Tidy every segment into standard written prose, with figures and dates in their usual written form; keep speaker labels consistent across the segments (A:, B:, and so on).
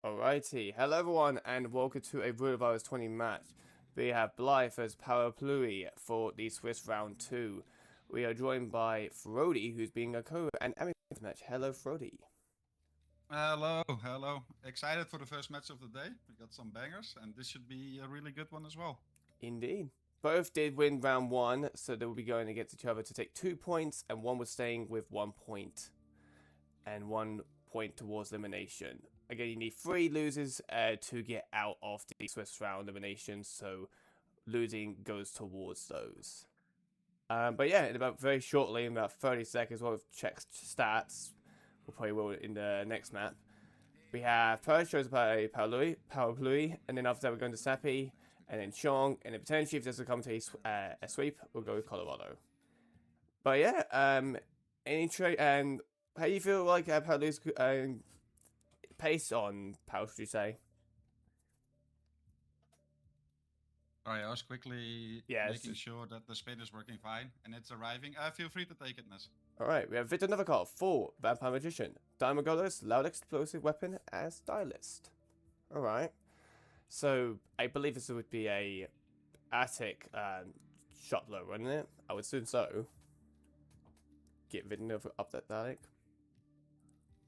A: Alrighty, hello everyone and welcome to a Roulette 20 match. We have Blithe as Parapluie for the Swiss round 2. We are joined by Frody, who's being a co and Emmy for the match. Hello Frody.
B: Hello. Excited for the first match of the day. We got some bangers, and this should be a really good one as well.
A: Indeed. Both did win round 1, so they will be going against each other to take 2 points, and one was staying with 1 point. And 1 point towards elimination. Again, you need 3 losers to get out of the Swiss round elimination, so losing goes towards those. But yeah, in about very shortly, in about 30 seconds, we'll check stats. We'll probably will in the next map. We have first shows by Parapluie, and then after that we're going to Sappy, and then Chong, and then potentially if there's a come to a sweep, we'll go with Colorado. But yeah, any trade and how do you feel like Parapluie's pace on Pouch, would you say?
B: Alright, I was quickly
A: Yeah,
B: making sure that the spin is working fine, and it's arriving. Feel free to take it, Ness.
A: Alright, we have Victor Novikov, 4, Vampire Magician, Diamond Goddess, Loud Explosive Weapon as Stylist. Alright. So, I believe this would be a Attic shot low, wouldn't it? I would assume so. Get rid of up that Attic.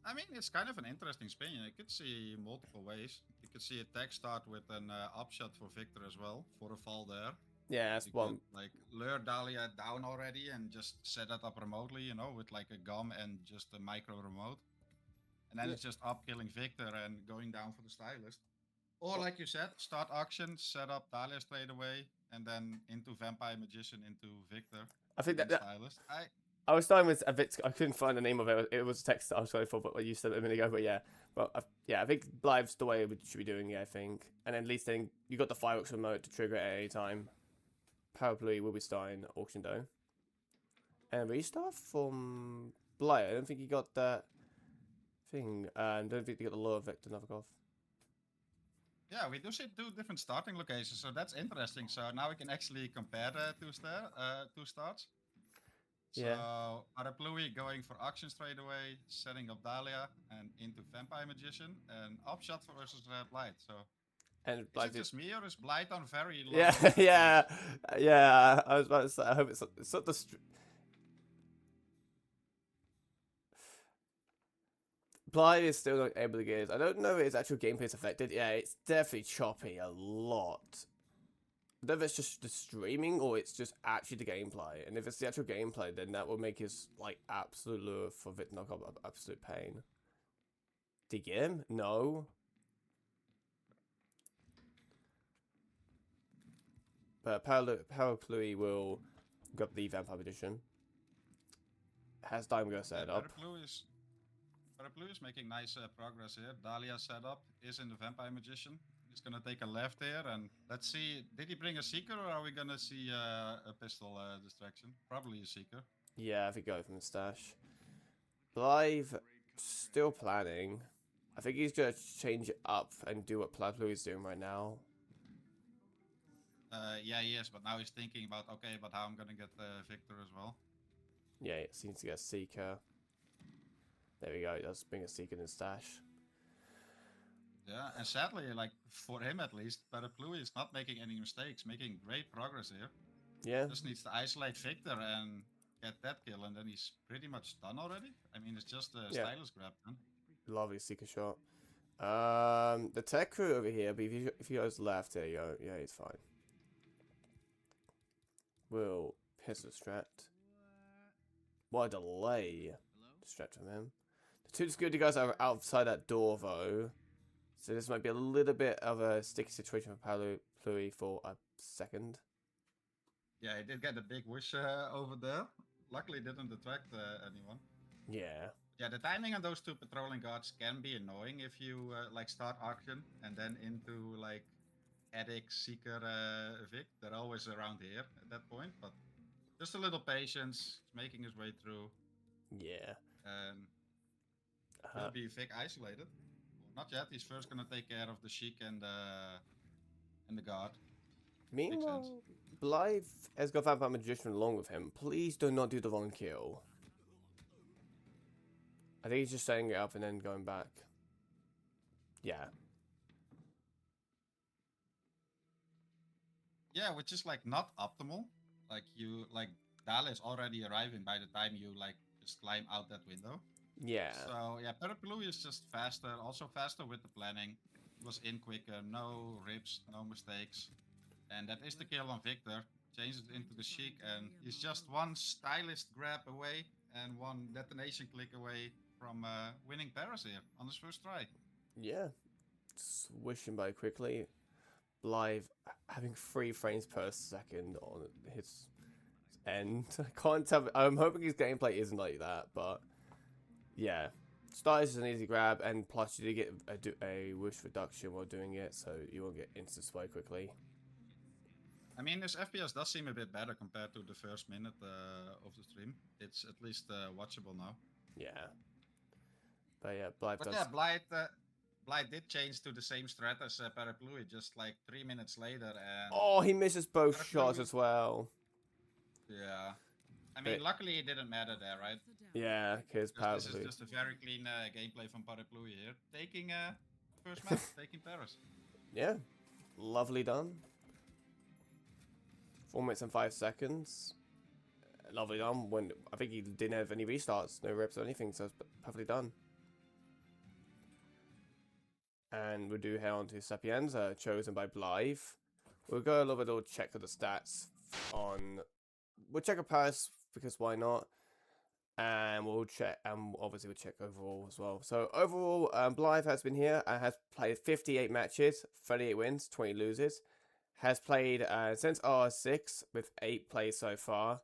B: I mean, it's kind of an interesting spin. You could see multiple ways. You could see a tech start with an upshot for Victor as well, for a fall there.
A: Yeah, that's one.
B: Like, lure Dahlia down already and just set that up remotely, you know, with like a gum and just a micro remote. And then it's just up killing Victor and going down for the Stylist. Or like you said, start auction, set up Dahlia straight away, and then into Vampire Magician, into Victor.
A: I think that
B: Stylist.
A: I was starting with a bit. I couldn't find the name of it. It was a text that I was going for, but what you said a minute ago. But yeah, yeah, I think Blithe's the way we should be doing it. I think, and then at least then you got the fireworks remote to trigger it at any time. Parapluie will be starting auction though, and restart from Blithe. I don't think you got that thing. I don't think you got the lower Victor Novikov.
B: Yeah, we do see 2 different starting locations, so that's interesting. So now we can actually compare the two starts.
A: Yeah.
B: So Parapluie going for auction straight away, setting up Dahlia and into Vampire Magician, and upshot versus Blithe. So
A: And
B: is it just me or is Blithe on very low?
A: Yeah, yeah. I was about to say. I hope it's not the. Blithe is still not able to get it. I don't know if its actual gameplay is affected. Yeah, it's definitely choppy a lot. I don't know if it's just the streaming or it's just actually the gameplay. And if it's the actual gameplay, then that will make his like absolute lure for Vitnok absolute pain. Did you get him? No. But Parapluie will grab the Vampire Magician. Has Diamond Go set up.
B: Parapluie is making nice progress here. Dahlia setup is in the Vampire Magician. He's gonna take a left here, and let's see. Did he bring a Seeker, or are we gonna see a pistol distraction? Probably a Seeker.
A: Yeah, I think go from the stash. Blithe still planning. I think he's gonna change it up and do what Parapluie is doing right now.
B: Yeah, he is, but now he's thinking about, okay, but how I'm gonna get Victor as well.
A: Yeah, it seems to get a Seeker. There we go, he does bring a Seeker in his stash.
B: Yeah, and sadly, like, for him at least, Parapluie is not making any mistakes, making great progress here.
A: Yeah.
B: Just needs to isolate Victor and get that kill, and then he's pretty much done already. I mean, it's just a Stylus grab, man.
A: Lovely Seeker shot. The tech crew over here, but if he goes left, there you go. Yeah, he's fine. Will pistol strat. What a delay. Distract from him. The 2 security guys are outside that door, though. So this might be a little bit of a sticky situation for Parapluie for a second.
B: Yeah, he did get a big whoosh over there. Luckily, didn't attract anyone.
A: Yeah.
B: Yeah, the timing on those two patrolling guards can be annoying if you like start auction and then into like Addict, Seeker, Vic. They're always around here at that point, but just a little patience. He's making his way through.
A: Yeah.
B: Will be Vic isolated? Well, not yet. He's first gonna take care of the Sheik and the guard.
A: Meanwhile, Blithe has got Vampire Magician along with him. Please do not do the wrong kill. I think he's just setting it up and then going back. Yeah.
B: Yeah, which is like not optimal. Like you like Dale is already arriving by the time you like just climb out that window.
A: Yeah.
B: So yeah, Parapluie is just faster, also faster with the planning. Was in quicker, no rips, no mistakes. And that is the kill on Victor. Changes it into the Sheik, and he's just one stylist grab away and one detonation click away from winning Paris here on his first try.
A: Yeah. Swishing by quickly. Blithe having 3 frames per second on his end. I can't tell. I'm hoping his gameplay isn't like that, but yeah. Start is an easy grab, and plus you do get a wish reduction while doing it, so you won't get instant sway quickly.
B: I mean, his FPS does seem a bit better compared to the first minute of the stream. It's at least watchable now.
A: Yeah. But yeah, Blithe does.
B: Yeah, Blithe did change to the same strat as Parapluie just like 3 minutes later. And
A: oh, he misses both shots as well.
B: Yeah. I mean, luckily it didn't matter there, right?
A: Yeah, because
B: this is just a very clean gameplay from Parapluie here. Taking first map, taking Paris.
A: Yeah, lovely done. 4 minutes and 5 seconds. Lovely done. When I think he didn't have any restarts, no rips or anything, so it's perfectly done. And we do head on to Sapienza, chosen by Blithe. We'll go a little bit of check of the stats on. We'll check a Paris because why not? And we'll check, obviously we'll check overall as well. So overall, Blithe has been here and has played 58 matches, 38 wins, 20 loses. Has played since RR6 with 8 plays so far.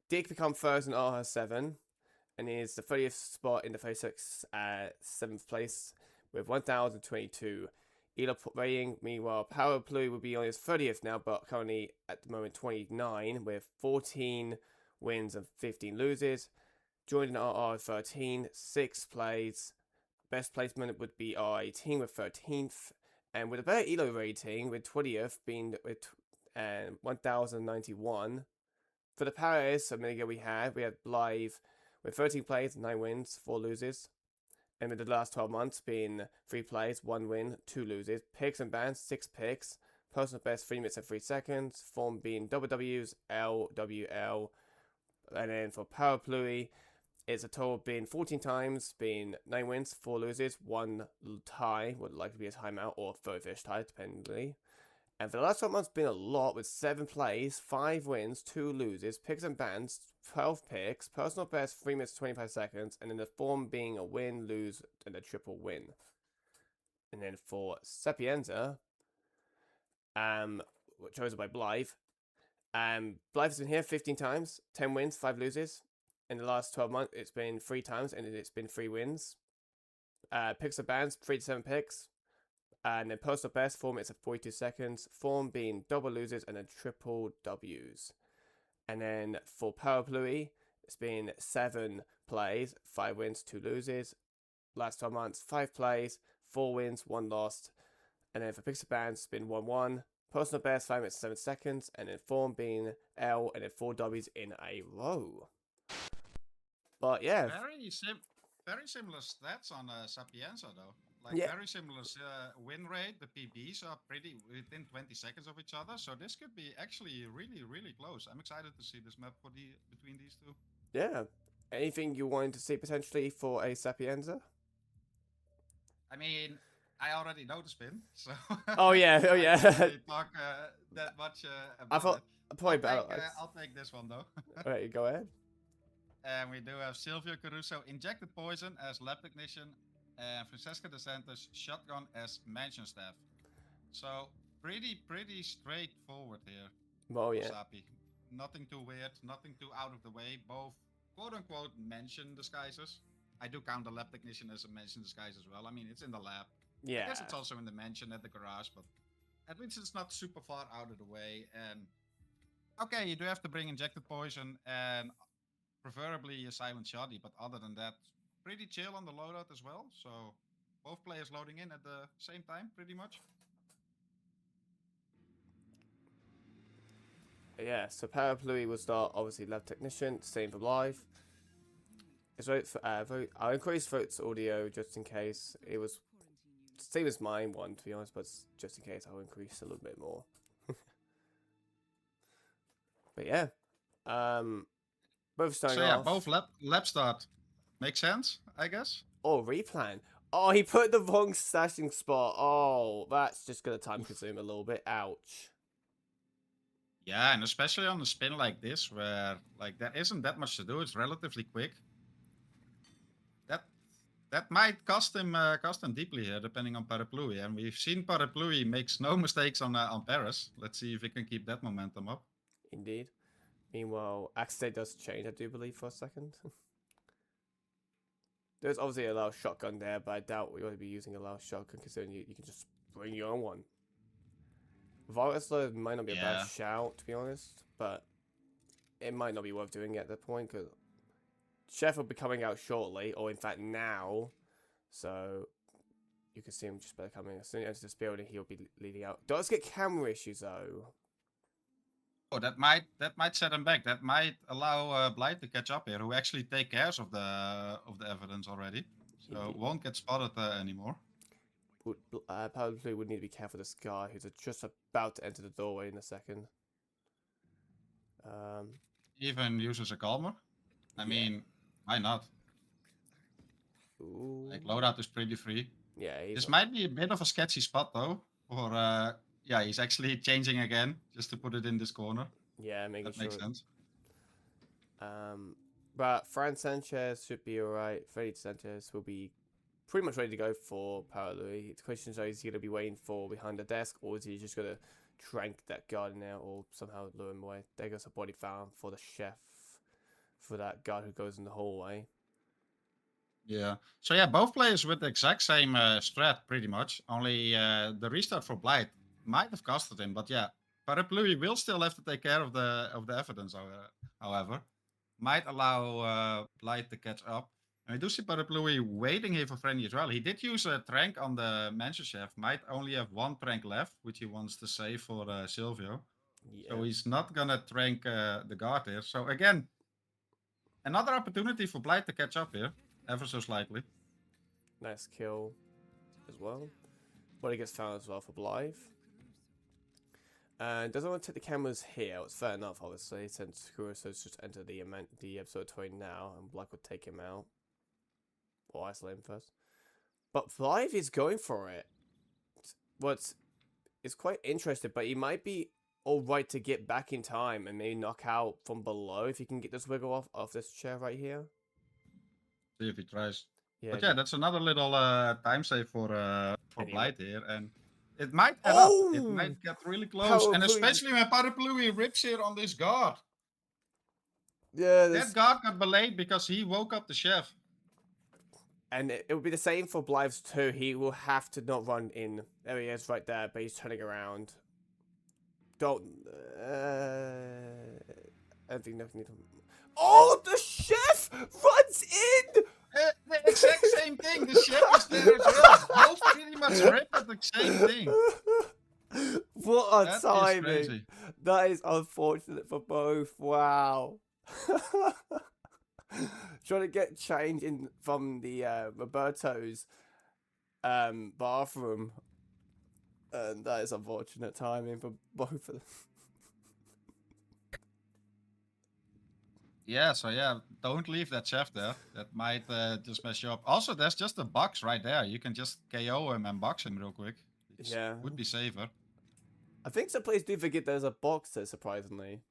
A: Did become first in RR7 and is the 30th spot in the 36 7th place with 1,022 Elo rating. Meanwhile, Parapluie will be on his 30th now, but currently at the moment 29 with 14 wins and 15 loses. Joined in RR13, 6 plays. Best placement would be R18 with 13th. And with a better Elo rating, with 20th being with 1,091. For the Paris, a minute ago we had Blithe with 13 plays, 9 wins, 4 loses. And with the last 12 months being 3 plays, 1 win, 2 loses. Picks and bans, 6 picks. Personal best 3 minutes and 3 seconds. Form being WWs, LWL. And then for Parapluie, it's a total being 14 times, being 9 wins, 4 loses, 1 tie, would likely be a timeout or a 30-ish tie, depending. And for the last 12 months, been a lot with 7 plays, 5 wins, 2 loses, picks and bans, 12 picks, personal best 3 minutes 25 seconds, and then the form being a win, lose, and a triple win. And then for Sapienza, chosen by Blithe, Blythe's been here 15 times, 10 wins, 5 loses. In the last 12 months, it's been 3 times, and it's been 3 wins. Picks and bans, 3 to 7 picks. And then personal best, 4 minutes and 42 seconds. Form being double loses and then triple Ws. And then for Parapluie, it's been 7 plays, 5 wins, 2 loses. Last 12 months, 5 plays, 4 wins, 1 lost. And then for picks and bans, it's been 1-1. Personal best, 5 minutes and 7 seconds. And then form being L and then 4 Ws in a row. But yeah,
B: very similar stats on Sapienza though. Like very similar win rate. The PBs are pretty within 20 seconds of each other, so this could be actually really, really close. I'm excited to see this map between these two.
A: Yeah. Anything you wanted to see potentially for a Sapienza?
B: I mean, I already know the spin, so.
A: Oh yeah, oh yeah.
B: I can't talk that much about
A: I thought
B: it. I'll take this one though.
A: Alright, go ahead.
B: And we do have Silvio Caruso injected poison as lab technician, and Francesca DeSantis shotgun as mansion staff. So pretty straightforward here.
A: Well, yeah.
B: Sapi. Nothing too weird, nothing too out of the way. Both quote unquote mansion disguises. I do count the lab technician as a mansion disguise as well. I mean, it's in the lab.
A: Yeah.
B: I guess it's also in the mansion at the garage, but at least it's not super far out of the way. And okay, you do have to bring injected poison and preferably a silent shoddy, but other than that, pretty chill on the loadout as well. So both players loading in at the same time, pretty much.
A: Yeah, so Parapluie will start, obviously, lab technician, same for Blithe. It's I'll increase votes audio just in case. It was same as mine one, to be honest, but just in case I'll increase a little bit more. But yeah, both starting
B: So yeah,
A: off.
B: both lab start. Makes sense, I guess.
A: Oh, replan. Oh, he put the wrong stashing spot. Oh, that's just gonna time consume a little bit. Ouch.
B: Yeah, and especially on a spin like this, where like there isn't that much to do. It's relatively quick. That might cost him deeply here, depending on Parapluie. And we've seen Parapluie makes no mistakes on Paris. Let's see if he can keep that momentum up.
A: Indeed. Meanwhile, Axte does change, I do believe, for a second. There's obviously a loud shotgun there, but I doubt we ought to be using a loud shotgun considering you can just bring your own one. Varusler might not be a bad shout, to be honest, but it might not be worth doing at that point because Chef will be coming out shortly, or in fact now, so you can see him just better coming. As soon as he enters this building, he'll be leading out. Does get camera issues though.
B: Oh, that might set him back. That might allow Blithe to catch up here, who actually take care of the evidence already, so
A: Indeed.
B: won't get spotted anymore.
A: Parapluie would need to be careful of this guy who's just about to enter the doorway in a second.
B: Even uses a calmer. I mean, why not?
A: Ooh.
B: Like loadout is pretty free.
A: Yeah.
B: This might be a bit of a sketchy spot though. Or yeah, he's actually changing again just to put it in this corner.
A: Yeah, making
B: that makes sense.
A: But Fran Sanchez should be alright. Freddy Sanchez will be pretty much ready to go for Parapluie. The question is, he going to be waiting for behind the desk, or is he just going to trank that guard in there, or somehow lure him away? There goes a body found for the chef, for that guard who goes in the hallway.
B: Yeah. So yeah, both players with the exact same strat, pretty much. Only the restart for Blithe might have costed him, but yeah, Parapluie will still have to take care of the evidence. However, might allow Blithe to catch up. And we do see Parapluie waiting here for Frenny as well. He did use a trank on the mansion chef. Might only have one trank left, which he wants to save for Silvio. Yeah. So he's not gonna trank the guard here. So again, another opportunity for Blithe to catch up here, ever so slightly.
A: Nice kill as well. Body gets found as well for Blithe. And doesn't want to take the cameras here. It's fair enough, obviously, since Kurosa's just entered the episode 20 now, and Black would take him out. Or isolate him first. But Blithe is going for it. It's quite interesting, but he might be alright to get back in time and maybe knock out from below if he can get this wiggle off this chair right here.
B: See if he tries.
A: Yeah,
B: but yeah, that's another little time save for Blithe here, and it might add up. It might get really close, Parapluie. And especially when Parapluie rips here on this guard.
A: Yeah,
B: that guard got belayed because he woke up the chef.
A: And it will be the same for Blithe's too. He will have to not run in. There he is, right there, but he's turning around. Don't. I think nothing. Oh, the chef runs in.
B: The exact same thing. The chef is there as well. Both pretty much ripped at the same thing.
A: What a timing! That is unfortunate for both. Wow. Trying to get change in from the Roberto's bathroom, and that is unfortunate timing for both of them.
B: Yeah, so yeah, don't leave that chef there. That might just mess you up. Also, there's just a box right there. You can just KO him and box him real quick.
A: Yeah,
B: would be safer.
A: I think some players do forget there's a box there, surprisingly.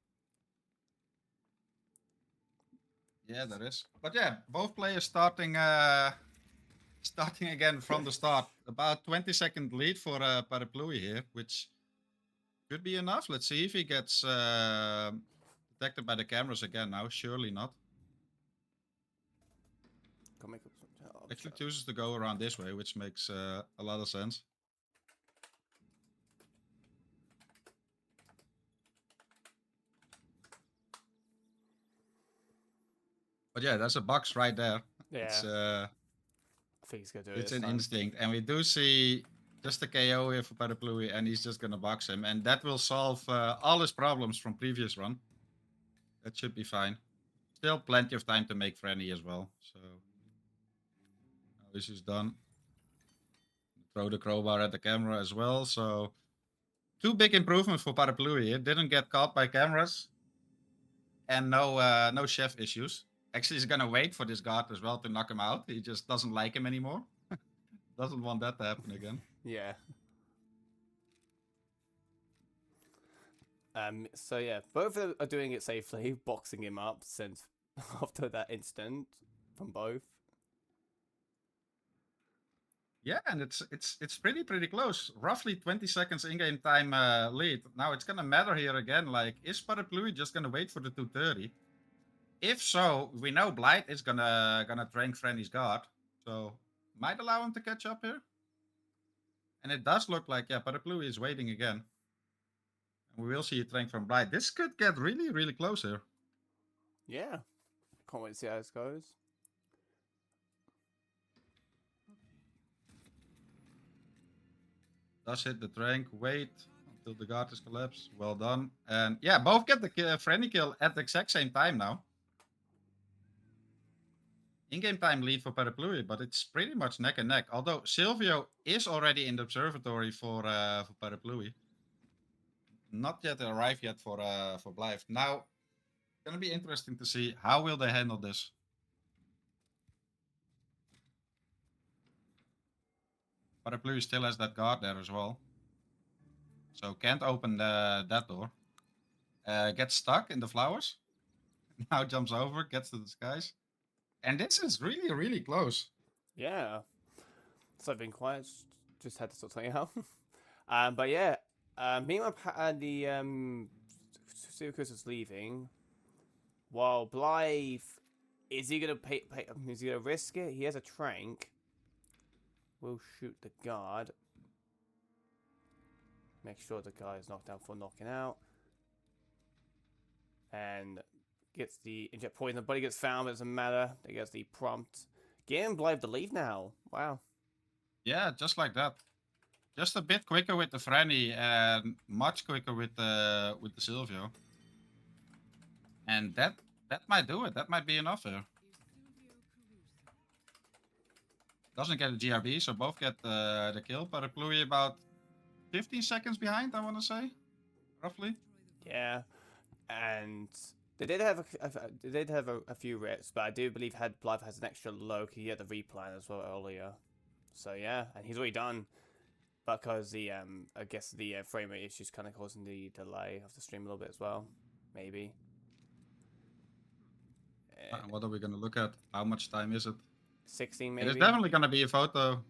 B: Yeah, there is. But yeah, both players starting Starting again from the start. About 20-second lead for Parapluie here, which should be enough. Let's see if he gets detected by the cameras again now. Surely not.
A: Can make up some
B: Actually chooses to go around this way, which makes a lot of sense. But yeah, there's a box right there.
A: Yeah.
B: It's
A: I think he's gonna do it.
B: it's
A: this
B: an
A: time.
B: instinct, and we do see just a KO here for Parapluie, and he's just gonna box him, and that will solve all his problems from previous run. That should be fine. Still plenty of time to make Frenny as well. So now this is done. Throw the crowbar at the camera as well. So 2 big improvements for Parapluie. It didn't get caught by cameras, and no chef issues. Actually, he's gonna wait for this guard as well to knock him out. He just doesn't like him anymore. Doesn't want that to happen again.
A: Yeah. So yeah, both of them are doing it safely, boxing him up since after that incident from both.
B: Yeah, and it's pretty close. Roughly 20 seconds in-game time lead. Now it's gonna matter here again. Like, is Parapluie just gonna wait for the 230? If so, we know Blithe is gonna drink Frenny's guard, so might allow him to catch up here. And it does look like, yeah, Parapluie is waiting again. And we will see a trank from Blithe. This could get really close here.
A: Yeah. Can't wait to see how this goes.
B: Does hit the trank, wait until the guard is collapsed. Well done. And yeah, both get the Frenny kill at the exact same time now. In-game time lead for Parapluie, but it's pretty much neck and neck. Although Silvio is already in the observatory for Parapluie. Not yet arrived yet for Blithe. Now, it's gonna be interesting to see how will they handle this. Parapluie still has that guard there as well, so can't open that door. Gets stuck in the flowers. Now jumps over, gets to the skies, and this is really close.
A: Yeah. So I've been quiet. Just had to sort something out. But yeah. Meanwhile, the Circus is leaving. While Blithe, is he gonna pay? Is he gonna risk it? He has a trank. We'll shoot the guard. Make sure the guy is knocked down for knocking out. And gets the inject poison. The body gets found, but it doesn't matter. It gets the prompt. Getting Blithe to leave now. Wow.
B: Yeah, just like that. Just a bit quicker with the Frenny and much quicker with the Silvio. And that might do it. That might be enough here. Doesn't get a GRB, so both get the kill. Parapluie about 15 seconds behind, I want to say, roughly.
A: Yeah, and they did have a few rits, but I do believe Blithe has an extra low. He had the replan as well earlier, so yeah, and he's already done. Because the I guess the frame rate issues kind of causing the delay of the stream a little bit as well, maybe.
B: What are we gonna look at? How much time is it?
A: 16 maybe.
B: It is definitely gonna be a photo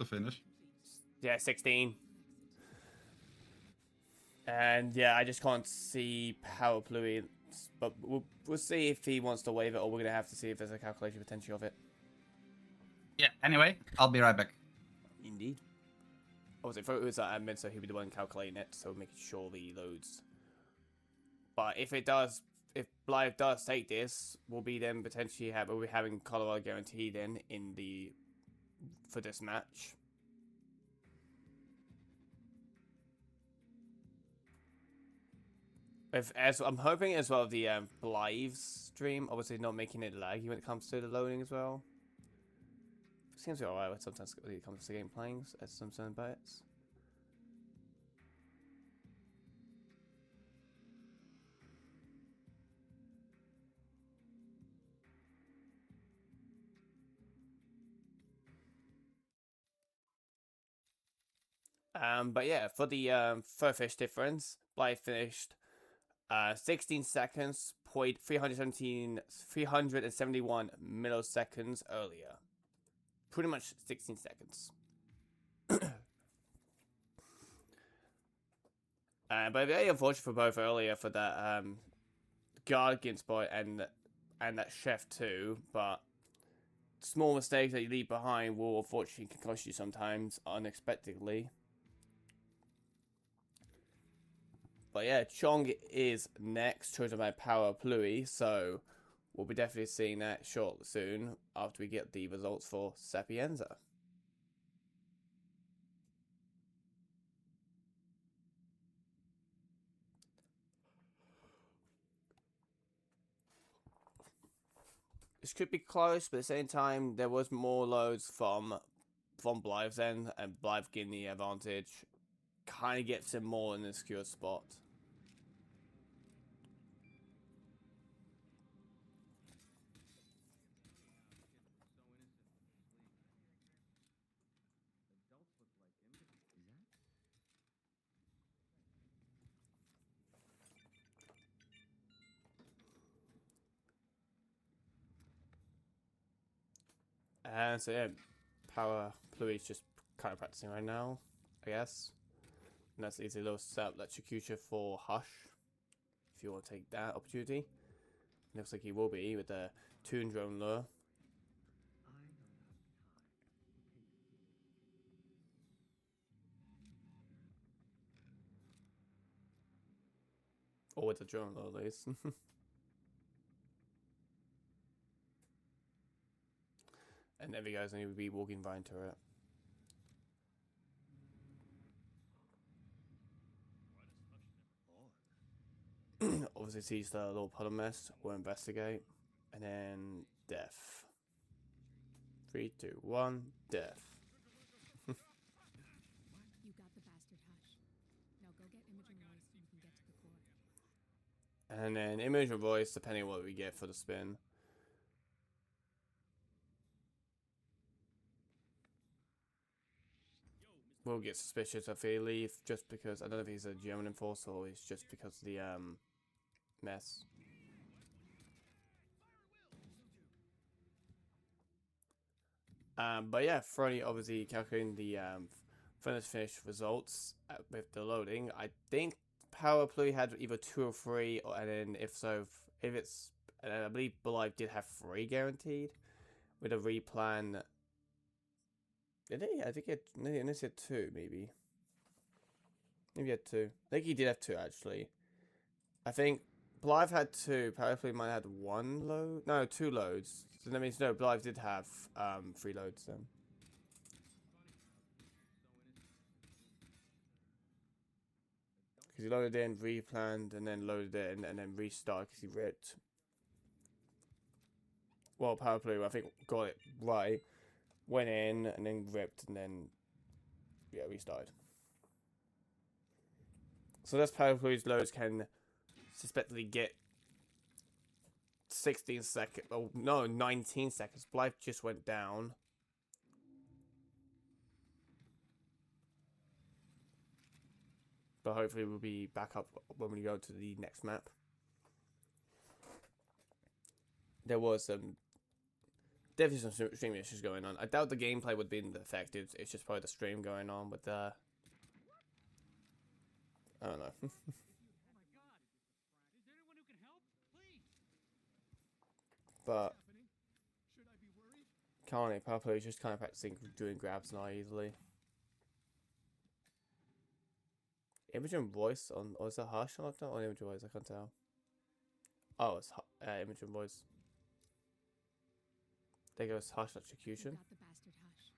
B: finish.
A: Yeah, 16. And yeah, I just can't see Parapluie, but we'll see if he wants to waive it, or we're gonna have to see if there's a calculation potential of it.
B: Yeah. Anyway, I'll be right back.
A: Indeed. Obviously, if it was admin, so he'll be the one calculating it, so making sure the loads. But if Blithe does take this, we'll be then potentially we'll be having Colorado guarantee then for this match. As I'm hoping as well the Blithe stream, obviously not making it laggy when it comes to the loading as well. Seems to be alright sometimes when it comes to game playing at some certain bits. But yeah, for the third fish difference, Blithe finished 16 seconds, 371 milliseconds earlier. pretty much 16 seconds. But very unfortunate for both earlier for that Guardian spot and that chef too. But small mistakes that you leave behind will unfortunately can cost you sometimes unexpectedly. But yeah, Chong is next, chosen by Parapluie, so we'll be definitely seeing that soon after we get the results for Sapienza. This could be close, but at the same time, there was more loads from Blithe's end, and Blithe getting the advantage kind of gets him more in a secure spot. And so yeah, Parapluie is just kind of practicing right now, I guess. And that's easy little setup electrocution for Hush, if you want to take that opportunity. Looks like he will be with the Toon Drone lure. Or with the drone lure, at least. And there he goes, and he will be walking right into it. Obviously sees the little puddle mist, we'll investigate, and then death. 3, 2, 1, death.
C: You got the bastard, Hush. Now go get Imogen Royce and we can get to the core.
A: And then image or voice, depending on what we get for the spin. We'll get suspicious if they leave, just because I don't know if he's a German enforcer or it's just because of the mess. But yeah, Frony obviously calculating the finish results with the loading. I think Parapluie had either 2 or 3, and then if so, if it's, I believe Blithe did have 3 guaranteed with a replan. Did he? I think he said 2, maybe. Maybe he had 2. I think he did have 2 actually. I think Blithe had 2. Parapluie might have had 1 load. No, 2 loads. So that means no, Blithe did have 3 loads then. Because he loaded in, replanned, and then loaded it in, and then restarted because he ripped. Well, Parapluie, I think, got it right. Went in, and then ripped, and then, yeah, restarted. So that's Parapluie's loads can suspectedly get 16 seconds. Oh, no, 19 seconds. Blithe just went down. But hopefully we'll be back up when we go to the next map. There was definitely some stream issues going on. I doubt the gameplay would be affected. It's just probably the stream going on with the... I don't know. But currently, Parapluie is just kind of practicing doing grabs now easily. Imogen voice on, or is it Hush on that? Or Imogen voice? I can't tell. Oh, it's Imogen voice. There goes Hush execution.
C: You got the bastard, Hush.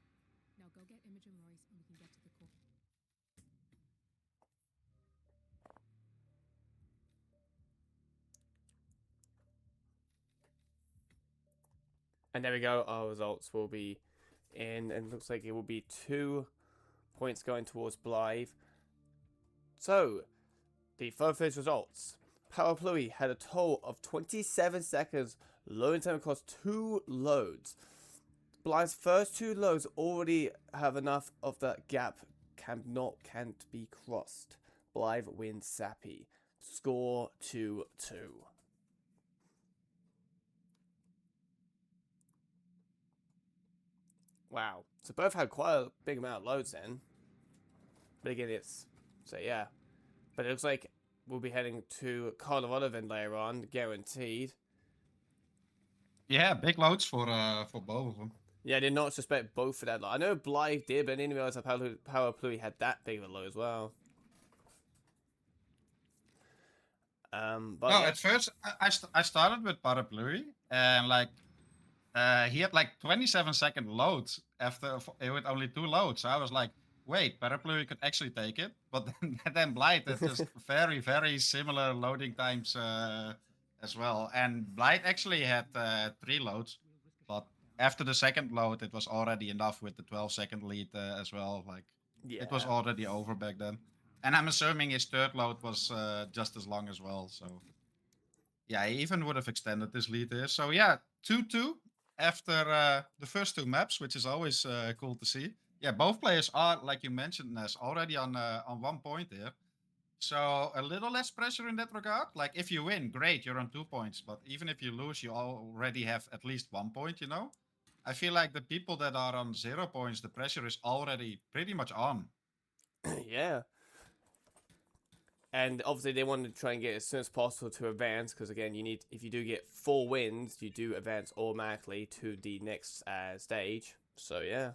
C: Now go get Imogen Royce and we can get to the core.
A: And there we go. Our results will be in, and it looks like it will be 2 points going towards Blithe. So, the first results. Parapluie had a total of 27 seconds loading time across 2 loads. Blithe's first 2 loads already have enough of that gap can't be crossed. Blithe wins Sappy. Score 2-2. Wow. So both had quite a big amount of loads then. But again, it's... So yeah. But it looks like we'll be heading to Colorado then later on, guaranteed.
B: Yeah, big loads for both of them.
A: Yeah, I did not suspect both of that. I know Blithe did, but I didn't realize that Parapluie had that big of a load as well. But
B: No,
A: yeah.
B: at first I started with Parapluie and like he had like 27-second loads with only 2 loads. So I was like, wait, Parapluie could actually take it, but then Blithe had just very very similar loading times as well. And Blithe actually had 3 loads, but after the second load, it was already enough with the 12-second lead as well. Like
A: Yeah.
B: it was already over back then. And I'm assuming his third load was just as long as well. So yeah, he even would have extended this lead here. So yeah, 2-2 after the first 2 maps, which is always cool to see. Yeah, both players are, like you mentioned, Ness, already on 1 point here. So a little less pressure in that regard. Like if you win, great, you're on 2 points. But even if you lose, you already have at least 1 point, you know? I feel like the people that are on 0 points, the pressure is already pretty much on.
A: Yeah. And obviously they want to try and get as soon as possible to advance, because again, you need, if you do get 4 wins, you do advance automatically to the next stage. So yeah,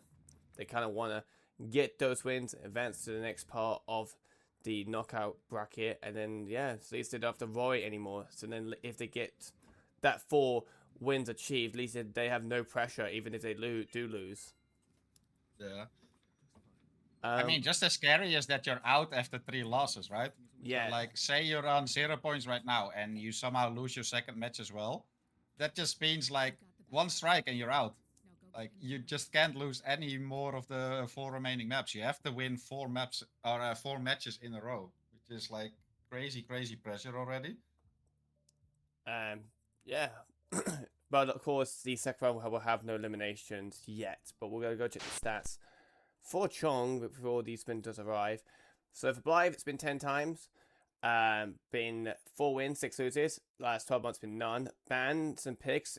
A: they kind of want to get those wins, advance to the next part of the knockout bracket, and then yeah, at least they don't have to worry anymore. So then if they get that 4 wins achieved, at least they have no pressure, even if they do lose.
B: Yeah.
A: I
B: mean, just as scary as that you're out after 3 losses, right?
A: Yeah.
B: So, like, say you're on 0 points right now and you somehow lose your second match as well. That just means, like, 1 strike and you're out. Like, you just can't lose any more of the 4 remaining maps. You have to win 4 maps or 4 matches in a row, which is, like, crazy, crazy pressure already.
A: Yeah. But of course, the second round will have no eliminations yet. But we're going to go check the stats for Chong before the spin does arrive. So for Blithe, it's been 10 times. Been 4 wins, 6 loses. Last 12 months been none. Bans and picks,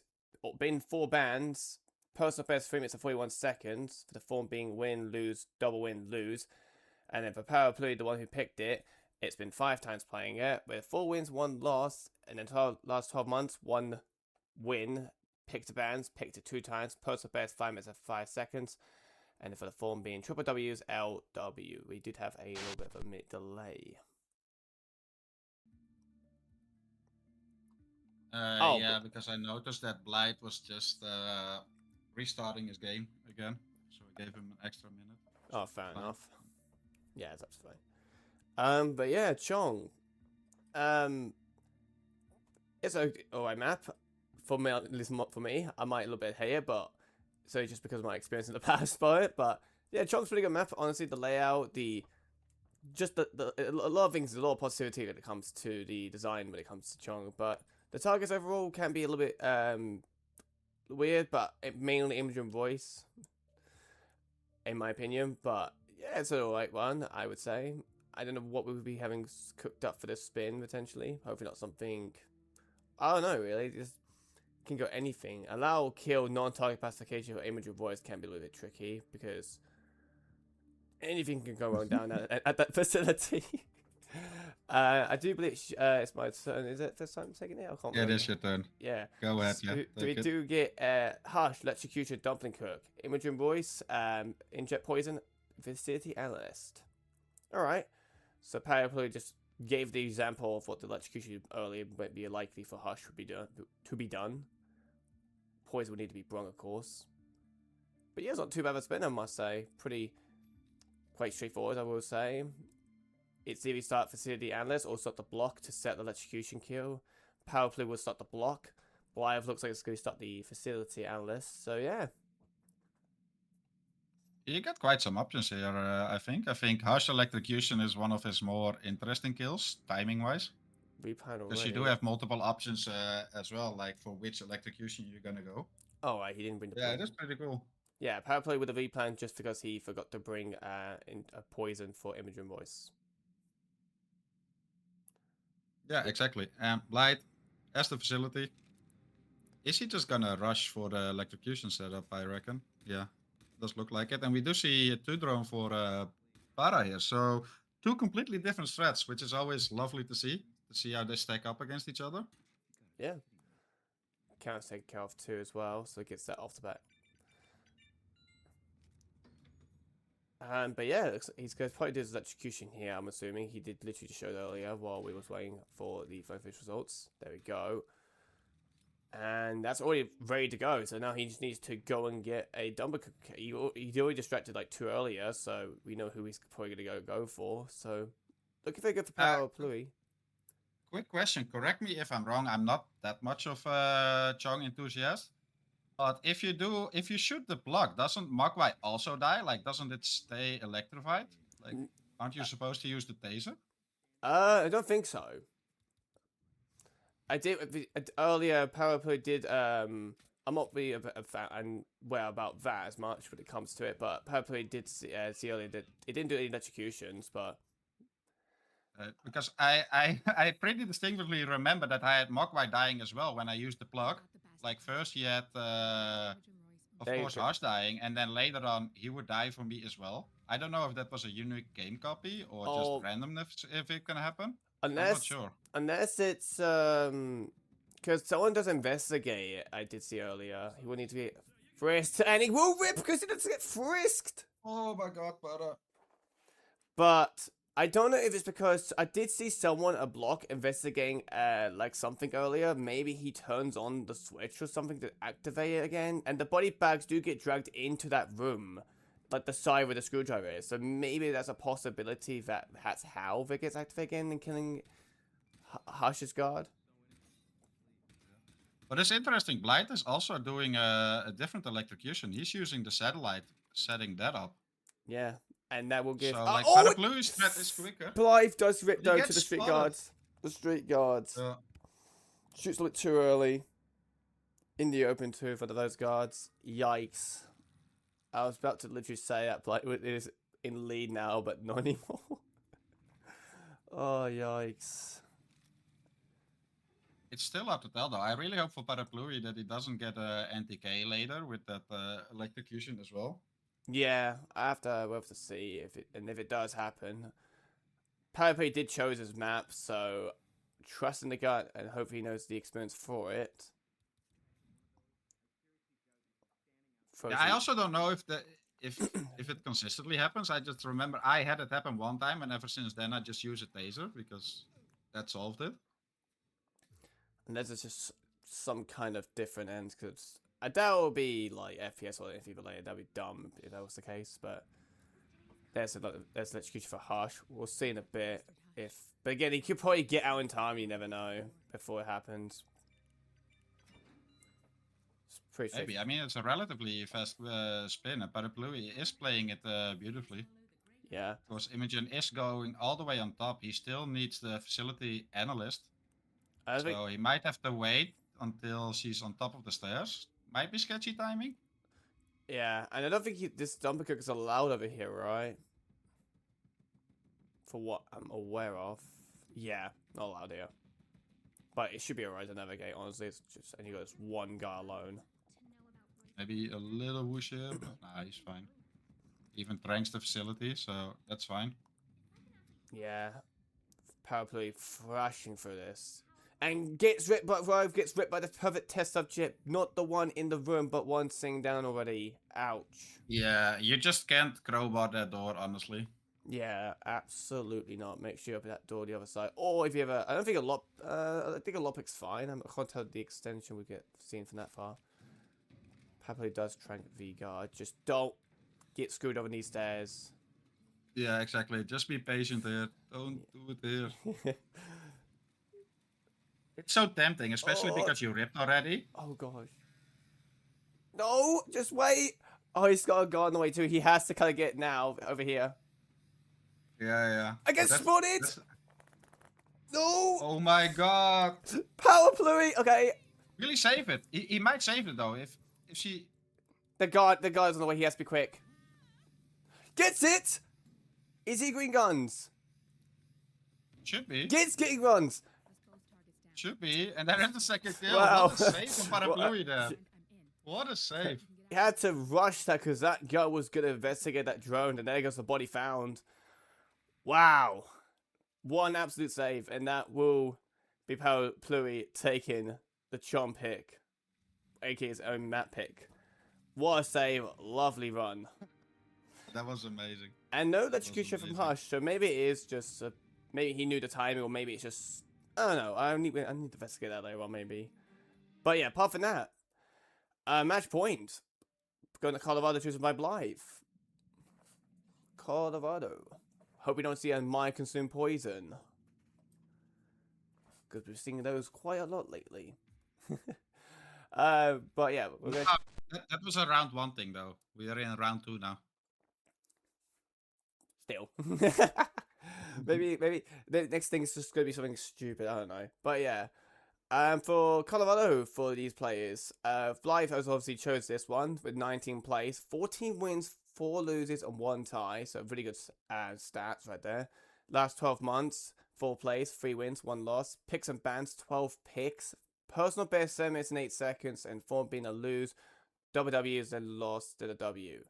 A: been 4 bans. Personal best 3 minutes and 41 seconds. For the form being win, lose, double win, lose. And then for Parapluie, the one who picked it, it's been 5 times playing it, with 4 wins, 1 loss, and then last 12 months, 1 win. Picked the bans, picked it 2 times. Personal best 5 minutes and 5 seconds. And for the form being triple W's, LW. We did have a little bit of a delay.
B: Yeah, because I noticed that Blithe was just restarting his game again. So I gave him an extra minute.
A: Oh, fair enough. Yeah, that's absolutely fine. But yeah, Chong. It's a alright map. For me, at least not for me. I might a little bit hate it, but so just because of my experience in the past for it. But yeah, Chong's pretty good map. Honestly, the layout, a lot of things, a lot of positivity when it comes to the design when it comes to Chong. But the targets overall can be a little bit weird, but mainly image and voice, in my opinion. But yeah, it's an alright one, I would say. I don't know what we would be having cooked up for this spin, potentially. Hopefully not something... I don't know, really. Just can go anything. Allow kill non-target pacification for image and voice can be a little bit tricky, because anything can go wrong down at that facility. I do believe it's my turn. Is it first time taking it? I can't remember.
B: It is your turn.
A: Yeah.
B: Go ahead.
A: So
B: Yeah.
A: we get Hush, Electrocution, Dumpling Cook, Image and Voice, Inject Poison, Facility Analyst. Alright. So Parapluie just gave the example of what the Electrocution earlier might be likely for Hush to be done. Poison would need to be brung, of course. But yeah, it's not too bad of a spin, I must say. Quite straightforward, I will say. It's either start Facility Analyst or start the block to set the Electrocution kill. Parapluie will start the block. Blithe looks like it's going to start the Facility Analyst. So yeah.
B: You got quite some options here, I think. I think Harsh Electrocution is one of his more interesting kills, timing-wise. Because you do have multiple options as well, like for which electrocution you're gonna go.
A: Oh, right, he didn't bring the
B: Yeah, that's pretty cool.
A: Yeah, Parapluie with a replan just because he forgot to bring in a poison for Image and Voice.
B: Yeah, exactly. Blithe, as the facility, is he just gonna rush for the electrocution setup, I reckon? Yeah. does look like it. And we do see 2 drone for Para here. So 2 completely different threats, which is always lovely to see how they stack up against each other.
A: Yeah. Count's taken care of too as well, so it gets that off the bat. But yeah, he's going to probably do his execution here, I'm assuming. He did literally just show it earlier while we was waiting for the fish results. There we go. And that's already ready to go, so now he just needs to go and get a dumper. He already distracted like 2 earlier, so we know who he's probably going to go for. So, looking very good for Parapluie.
B: Quick question, correct me if I'm wrong, I'm not that much of a Chong enthusiast. But if you shoot the block, doesn't Mogwai also die? Like, doesn't it stay electrified? Like, aren't you supposed to use the taser?
A: I don't think so. I did earlier. Parapluie did. I'm not really a fan and aware about that as much when it comes to it, but Parapluie did see earlier that it didn't do any electrocutions, but.
B: Because I pretty distinctly remember that I had Mogwai dying as well when I used the plug. Like first he had, of course, Harsh dying, and then later on he would die for me as well. I don't know if that was a unique game copy or just randomness if it can happen. I'm not sure.
A: Unless it's because someone does investigate it. I did see earlier. He will need to get frisked, and he will rip because he doesn't get frisked.
B: Oh my god, brother.
A: But I don't know if it's because I did see someone a block investigating like something earlier. Maybe he turns on the switch or something to activate it again. And the body bags do get dragged into that room, like the side where the screwdriver is. So maybe that's a possibility that that's how it gets activated again and killing Hush's guard.
B: But it's interesting. Blithe is also doing a different electrocution. He's using the satellite, setting that up.
A: Yeah. And that will give.
B: So, like, Parapluie's threat is quicker.
A: Blithe does rip though to the street guards. The street guards. Shoots a little too early. In the open too for those guards. Yikes. I was about to literally say that Blithe is in lead now, but not anymore. Oh, yikes.
B: It's still up to tell though. I really hope for Parapluie that he doesn't get anti-K later with that electrocution as well.
A: Yeah, we'll have to see if it does happen. Parapluie did chose his map, so trust in the gut and hopefully he knows the experience for it.
B: Yeah, I also don't know if it consistently happens. I just remember I had it happen one time, and ever since then I just use a taser because that solved it.
A: Unless it's just some kind of different end, because I doubt it will be like FPS or anything related. That'd be dumb if that was the case. But there's electrocution for Harsh. We'll see in a bit. But again, he could probably get out in time. You never know before it happens. It's pretty
B: Maybe. I mean, it's a relatively fast spin, and Parapluie is playing it beautifully.
A: Yeah.
B: Because Imogen is going all the way on top. He still needs the facility analyst. So he might have to wait until she's on top of the stairs. Might be sketchy timing.
A: Yeah, and I don't think this dumper cook is allowed over here, right? For what I'm aware of. Yeah, not allowed here. But it should be alright to navigate, honestly. It's just, and you got this one guy alone.
B: Maybe a little whoosh here, but nah, he's fine. Even tranks the facility, so that's fine.
A: Yeah. Parapluie thrashing through this. And gets ripped by Rove, gets ripped by the perfect test subject. Not the one in the room, but one sitting down already. Ouch.
B: Yeah, you just can't crowbar that door, honestly.
A: Yeah, absolutely not. Make sure you open that door the other side. Or if you ever, I think a lockpick's fine. I can't tell the extension we get seen from that far. Parapluie does trank the guard. Just don't get screwed over these stairs.
B: Yeah, exactly. Just be patient here. Don't do it here. It's so tempting, especially because you ripped already.
A: Oh gosh. No, just wait. Oh, he's got a guard on the way too. He has to kind of get now over here.
B: Yeah.
A: I get spotted. No.
B: Oh my god.
A: Parapluie. Okay.
B: Really save it. He might save it though if she.
A: The guard's on the way. He has to be quick. Gets it. Is he green guns?
B: Should be.
A: Gets getting guns.
B: Should be, and there is the second kill.
A: Wow.
B: What a save from Parapluie there. What a save.
A: He had to rush that because that girl was going to investigate that drone, and there goes the body found. Wow. What an absolute save, and that will be Parapluie taking the Chomp pick, aka his own map pick. What a save, lovely run.
B: That was amazing.
A: And no
B: That was
A: electrocution from
B: amazing.
A: Hush, so maybe it is just, maybe he knew the timing, or maybe it's just, I don't know, I need to investigate that later on, maybe. But yeah, apart from that, match point. Going to Colorado, chosen by Blithe. Colorado. Hope we don't see a mind consume poison. Because we're seeing those quite a lot lately. But yeah, we're going
B: That was a round 1 thing, though. We are in round 2 now.
A: still. maybe the next thing is just going to be something stupid. I don't know. But yeah. For Colorado, for these players, Blythe has obviously chose this one with 19 plays, 14 wins, 4 loses, and 1 tie. So really good stats right there. Last 12 months, 4 plays, 3 wins, 1 loss. Picks and bans, 12 picks. Personal best 7 minutes and 8 seconds, and 4 being a lose. Double W's and loss to the W.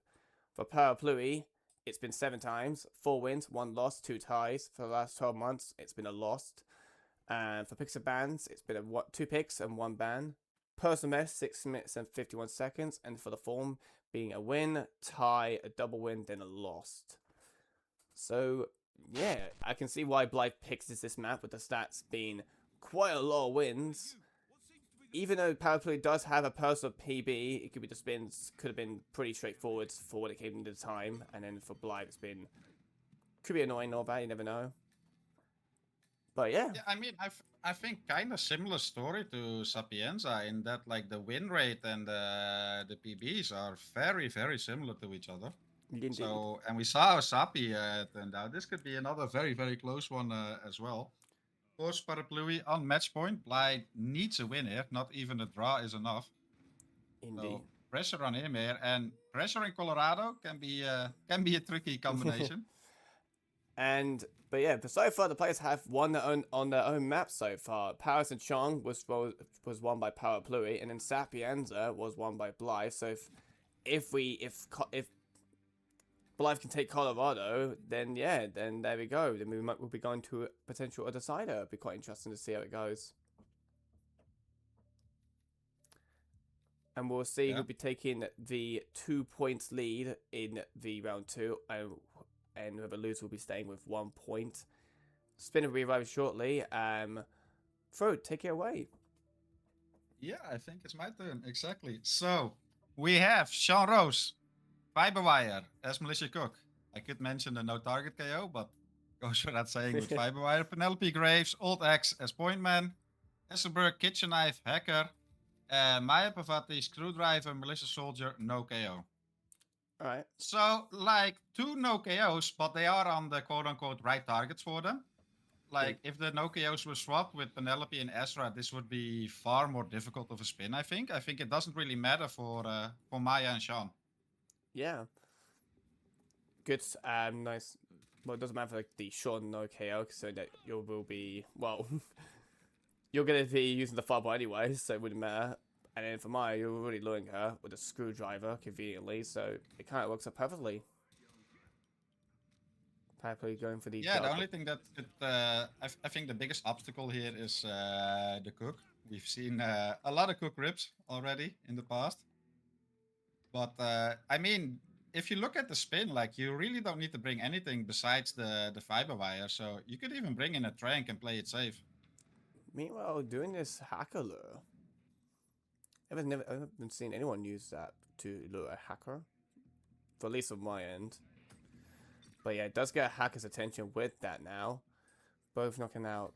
A: For Parapluie, it's been 7 times, 4 wins, 1 loss, 2 ties. For the last 12 months, it's been a loss. And for picks and bans, it's been 2 picks and 1 ban. Personal best, 6 minutes and 51 seconds. And for the form, being a win, tie, a double win, then a loss. So, yeah, I can see why Blythe picks this map with the stats being quite a lot of wins. Even though Parapluie does have a personal PB, it could be the spins, could have been pretty straightforward for when it came into the time. And then for Blythe, it's been, could be annoying or bad, you never know. But yeah.
B: Yeah, I mean, I think kind of similar story to Sapienza in that like the win rate and the PBs are very, very similar to each other.
A: Indeed.
B: So, and we saw Sapi turned out. This could be another very, very close one as well. Of course, Parapluie on match point. Blythe needs a win here. Not even a draw is enough.
A: Indeed.
B: So pressure on him here, and pressure in Colorado can be a tricky combination.
A: But yeah, so far the players have won on their own map so far. Paris and Chong was won by Parapluie, and then Sapienza was won by Blythe. So if Blythe can take Colorado, then yeah, then there we go. Then we'll be going to a potential decider. It'll be quite interesting to see how it goes. And we'll see who'll be taking the 2 points lead in the round 2. And whoever loses will be staying with 1 point. Spinner will be arriving shortly. Fro, take it away.
B: Yeah, I think it's my turn. Exactly. So we have Sean Rose, Fiberwire as Militia Cook. I could mention the no target KO, but goes without saying with Fiberwire. Penelope Graves, Old X as Pointman. Esselberg, Kitchen Knife, Hacker. Maya Pavati, Screwdriver, Militia Soldier, no KO.
A: Alright.
B: So, like, 2 no KOs, but they are on the quote-unquote right targets for them. Like, if the no KOs were swapped with Penelope and Ezra, this would be far more difficult of a spin, I think. I think it doesn't really matter for Maya and Sean.
A: Yeah. Good, nice. Well, it doesn't matter like the Sean no KO, so that you will be, well, you're going to be using the fireball anyway, so it wouldn't matter. And then for Maya, you're already luring her with a screwdriver, conveniently, so it kind of works out perfectly. Parapluie going for the...
B: Yeah, the only thing that could, I think the biggest obstacle here is the cook. We've seen a lot of cook rips already in the past. But, I mean, if you look at the spin, like, you really don't need to bring anything besides the fiber wire, so you could even bring in a trank and play it safe.
A: Meanwhile, doing this hacker lure... I haven't seen anyone use that to lure a hacker. For at least on my end. But yeah, it does get a hacker's attention with that now. Both knocking out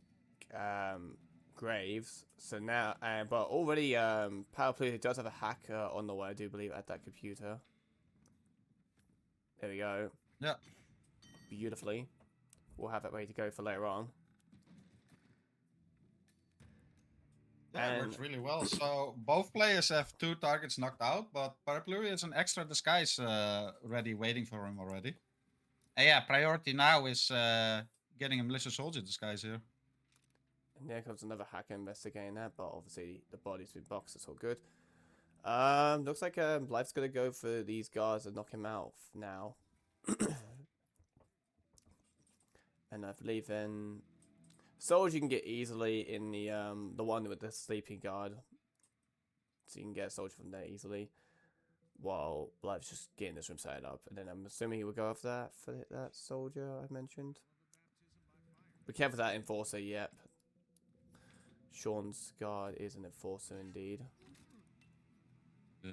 A: Graves. So now, but already Parapluie does have a hacker on the way, I do believe, at that computer. There we go.
B: Yeah.
A: Beautifully. We'll have that ready to go for later on.
B: Yeah, it works really well. So both players have 2 targets knocked out, but Parapluie is an extra disguise ready, waiting for him already. And yeah, priority now is getting a Militia Soldier disguise here.
A: And there comes another hacker investigating that, but obviously the body's been boxed, it's all good. Looks like Blithe's gonna go for these guards and knock him out now. And I believe in Soldier you can get easily in the one with the sleeping guard. So you can get a soldier from there easily. While Blithe's just getting this room set up. And then I'm assuming he will go after that for that soldier I mentioned. Be careful that enforcer, yep. Sean's guard is an enforcer indeed.
B: Yeah.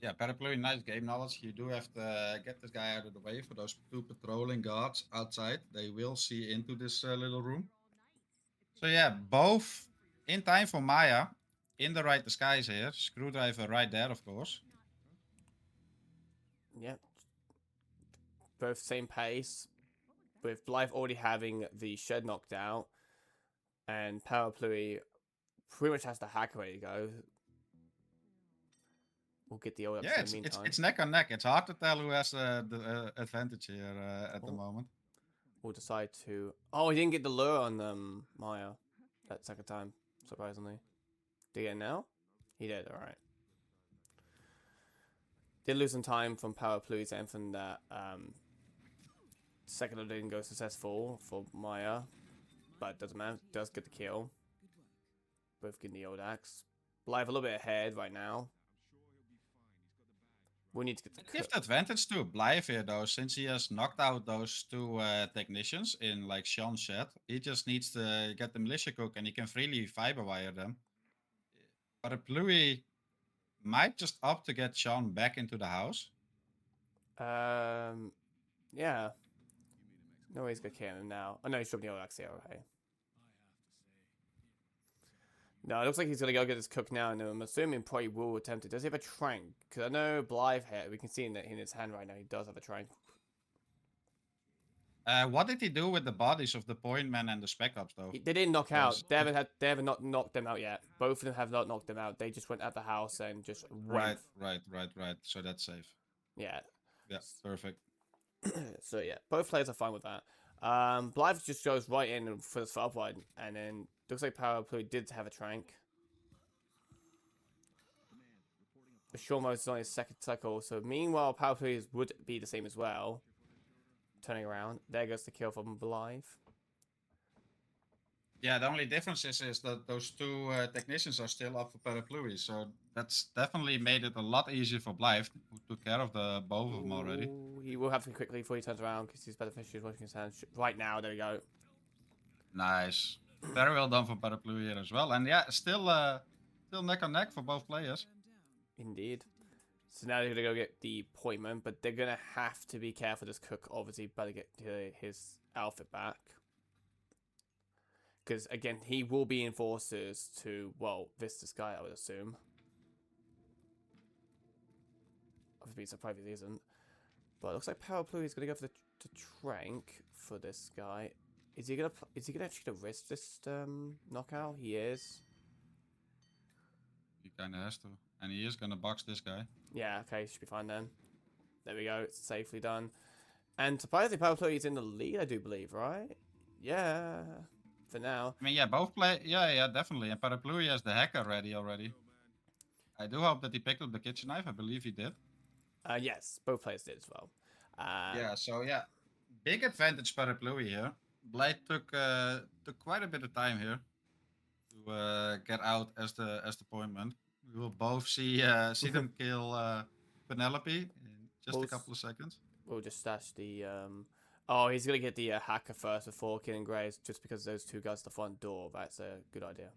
B: Yeah, Parapluie, nice game knowledge. You do have to get this guy out of the way for those 2 patrolling guards outside. They will see into this little room. So yeah, both in time for Maya. In the right disguise here. Screwdriver right there, of course.
A: Yep. Both same pace. With Blithe already having the shed knocked out. And Parapluie pretty much has the hack ready to go. We'll get the old
B: Yeah,
A: in the meantime.
B: it's neck on neck. It's hard to tell who has the advantage here at the moment.
A: We'll decide to... Oh, he didn't get the lure on Maya that second time, surprisingly. Did he get it now? He did, alright. Did lose some time from Parapluie's and from that second one didn't go successful for Maya. But doesn't matter, does get the kill. Both getting the old axe. Blithe a little bit ahead right now. We need to get the
B: Give the advantage to Blithe here though, since he has knocked out those 2 technicians in like Sean's shed. He just needs to get the militia cook and he can freely fiber wire them. Parapluie might just opt to get Sean back into the house.
A: Yeah. No way he's gonna kill him now. Oh no, he's dropping the old axe here, okay. No, it looks like he's gonna go get his cook now, and I'm assuming probably will attempt it. Does he have a trank? Because I know Blithe here, we can see in his hand right now, he does have a trank.
B: What did he do with the bodies of the point man and the spec ops though?
A: They didn't knock out. They haven't not knocked them out yet. Both of them have not knocked them out. They just went at the house and just went.
B: Right. So that's safe.
A: Yeah.
B: Yeah, perfect.
A: So yeah, both players are fine with that. Blithe just goes right in for the upward, and then looks like Parapluie did have a trank. The Shaw mode is on his second cycle, so meanwhile Parapluie would be the same as well. Turning around, there goes the kill from Blithe.
B: Yeah, the only difference is that those 2 technicians are still up for Parapluie, so that's definitely made it a lot easier for Blithe, who took care of the both of them already.
A: Ooh, he will have to quickly before he turns around because he's beneficiary washing his hands right now. There we go.
B: Nice. Very well done for Parapluie here as well. And yeah, still neck on neck for both players.
A: Indeed. So now they're gonna go get the appointment, but they're gonna have to be careful. This cook obviously better get his outfit back. Because, again, he will be enforcers to, well, this guy, I would assume. I would be surprised if he isn't. But it looks like Parapluie is going to go for the trank for this guy. Is he going to actually risk this knockout? He is.
B: He kind of has to. And he is going to box this guy.
A: Yeah, okay, should be fine then. There we go, it's safely done. And surprisingly, Parapluie is in the lead, I do believe, right? Yeah. For now.
B: I mean, yeah, both play. Yeah, definitely. And Parapluie has the hacker ready already. I do hope that he picked up the kitchen knife. I believe he did.
A: Yes, both players did as well.
B: Yeah, so yeah, big advantage Parapluie here. Blithe took quite a bit of time here to get out as the appointment. We will both see them kill Penelope in just a couple of seconds.
A: We'll just stash the Oh, he's gonna get the hacker first before killing Graves, just because those 2 guys at the front door. That's a good idea.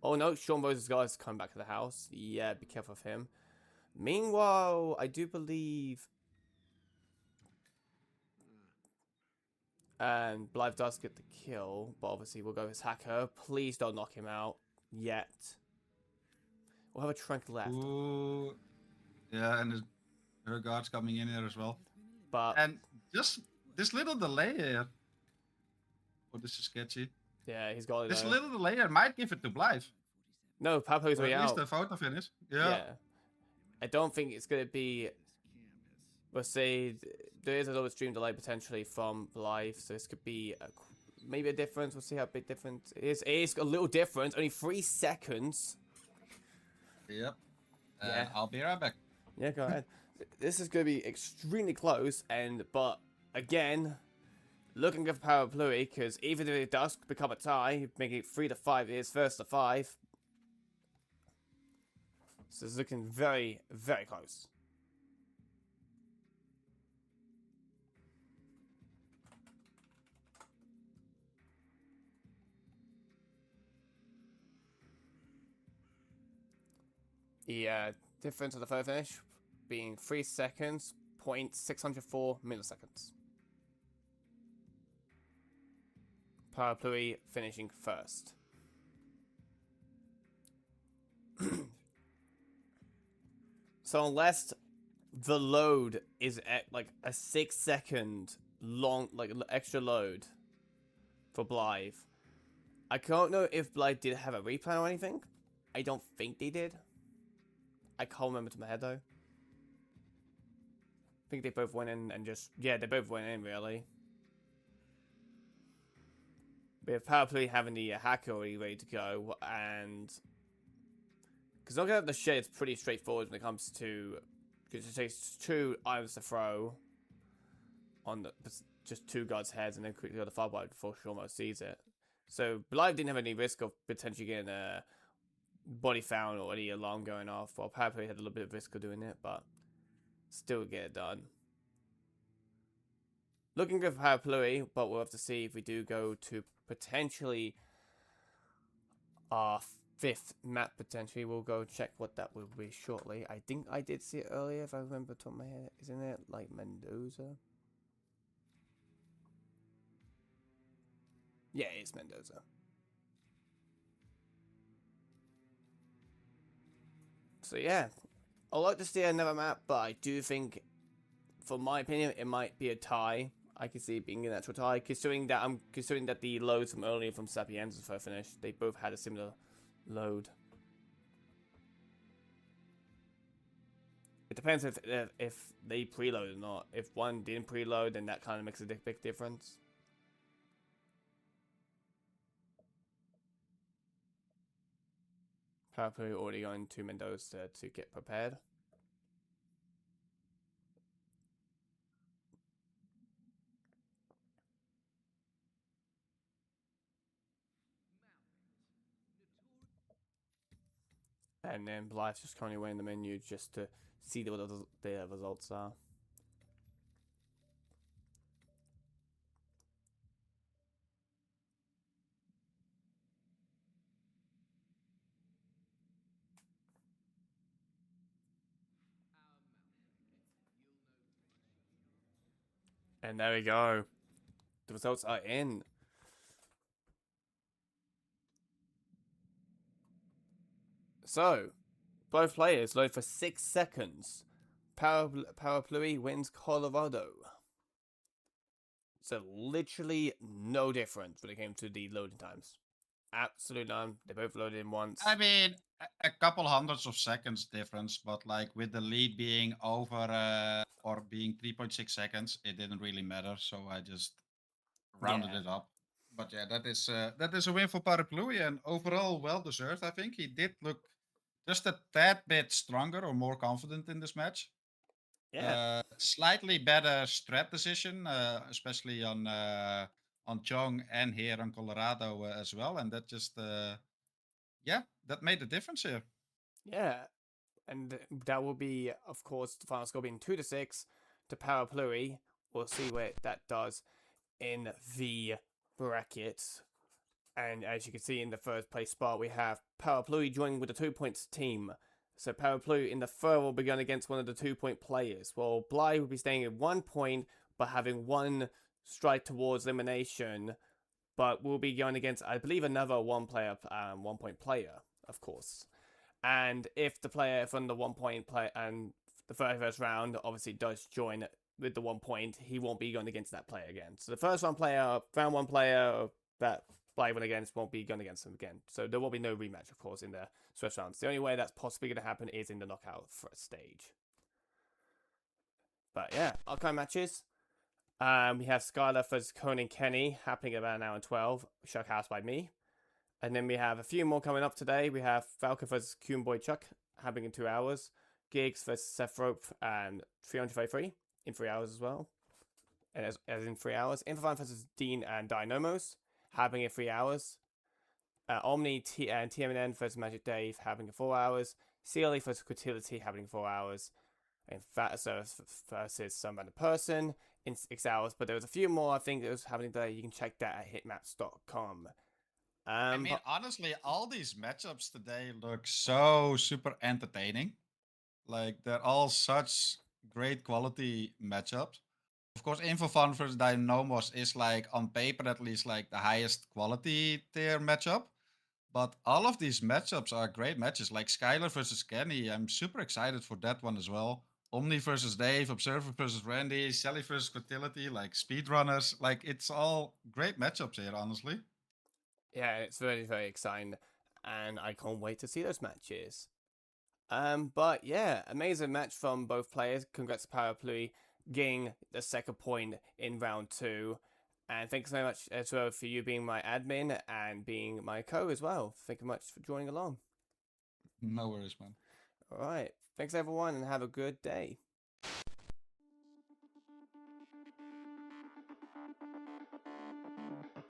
A: Oh no, Sean Moses' guys come back to the house. Yeah, be careful of him. Meanwhile, I do believe... And Blithe does get the kill, but obviously we'll go with his hacker. Please don't knock him out yet. We'll have a trank left.
B: Ooh. Yeah, and her guards coming in here as well.
A: But...
B: And just... this little delay here. Oh, this is sketchy.
A: Yeah, he's got it.
B: This little delay here might give it to Blithe.
A: No, Parapluie's way out.
B: At least the photo finish. Yeah.
A: I don't think it's going to be... We'll say there is a little stream delay potentially from Blithe, so this could be maybe a difference. We'll see how big difference it is. It is a little difference. Only 3 seconds.
B: Yep.
A: Yeah.
B: I'll be right back.
A: Yeah, go ahead. This is going to be extremely close, but again, looking at Parapluie, because even if it does become a tie, making it 3-5 is first to 5. So it's looking very, very close. The difference of the photo finish being 3 seconds, 0.604 milliseconds. Parapluie finishing first. So unless the load is at like a 6-second long, like extra load for Blithe, I don't know if Blithe did have a replan or anything. I don't think they did. I can't remember to my head though. I think they both went in and just, yeah, they both went in really. With Parapluie having the hacker already ready to go, and because looking at the shit, it's pretty straightforward when it comes to, because it takes 2 items to throw on the, just 2 guards' heads and then quickly go to the far wide before she almost sees it. So Blithe didn't have any risk of potentially getting a body found or any alarm going off, while Parapluie had a little bit of risk of doing it, but still get it done. Looking good for Parapluie, but we'll have to see if we do go to potentially our 5th map. Potentially, we'll go check what that will be shortly. I think I did see it earlier, if I remember top of my head. Isn't it like Mendoza? Yeah, it's Mendoza. So yeah, I'd like to see another map, but I do think, for my opinion, it might be a tie. I can see it being an actual tie, considering that the loads from earlier from Sapienza's first finish, they both had a similar load. It depends if they preload or not. If one didn't preload, then that kind of makes a big difference. Parapluie already going to Mendoza to get prepared. And then Blythe's just currently waiting the menu just to see what the results are. And there we go. The results are in. So, both players load for 6 seconds. Parapluie wins Colorado. So literally no difference when it came to the loading times. Absolute none. They both loaded in once.
B: I mean, a couple hundreds of seconds difference, but like with the lead being over or being 3.6 seconds, it didn't really matter. So I just rounded it up. But yeah, that is a win for Parapluie, and overall well deserved. I think he did look just a tad bit stronger or more confident in this match.
A: Yeah.
B: Slightly better strat decision, especially on Chong and here on Colorado as well, and that just yeah, that made the difference here.
A: Yeah. And that will be, of course, the final score being 2-6 to Parapluie. We'll see what that does in the bracket. And as you can see in the first place spot, we have Parapluie joining with the 2 points team. So Parapluie in the third will be going against one of the 2 point players. While Blithe will be staying at 1 point, but having 1 strike towards elimination. But will be going against, I believe, another 1 point player, of course. And if the player from the 1 point play and the first round obviously does join with the 1 point, he won't be going against that player again. So the first round player, round 1 player that Blithe went against won't be going against him again. So there will be no rematch, of course, in the first rounds. The only way that's possibly going to happen is in the knockout stage. But yeah, upcoming matches. We have Skylar versus Conan Kenny happening about an hour and 12. Shuck House by me. And then we have a few more coming up today. We have Falcon versus Boy Chuck happening in 2 hours. Giggs versus Seth Rope and 333 in 3 hours as well. And as in 3 hours. Infofan versus Dean and Dynamos happening in 3 hours. Omni and TMNN versus Magic Dave happening in 4 hours. CLE versus Quotility happening in 4 hours. And Fat Service versus Some Random Person in 6 hours. But there was a few more I think that was happening today. You can check that at hitmaps.com.
B: I mean, honestly, all these matchups today look so super entertaining. Like, they're all such great quality matchups. Of course, Infofun versus Dynamos is, like, on paper at least, like, the highest quality tier matchup. But all of these matchups are great matches. Like Skylar versus Kenny, I'm super excited for that one as well. Omni versus Dave, Observer versus Randy, Sally versus Quotility, like speedrunners. Like, it's all great matchups here, honestly.
A: Yeah, it's very, very exciting. And I can't wait to see those matches. But yeah, amazing match from both players. Congrats to Parapluie getting the second point in round 2. And thanks so much as well for you being my admin and being my co as well. Thank you much for joining along.
B: No worries, man.
A: Alright, thanks everyone and have a good day.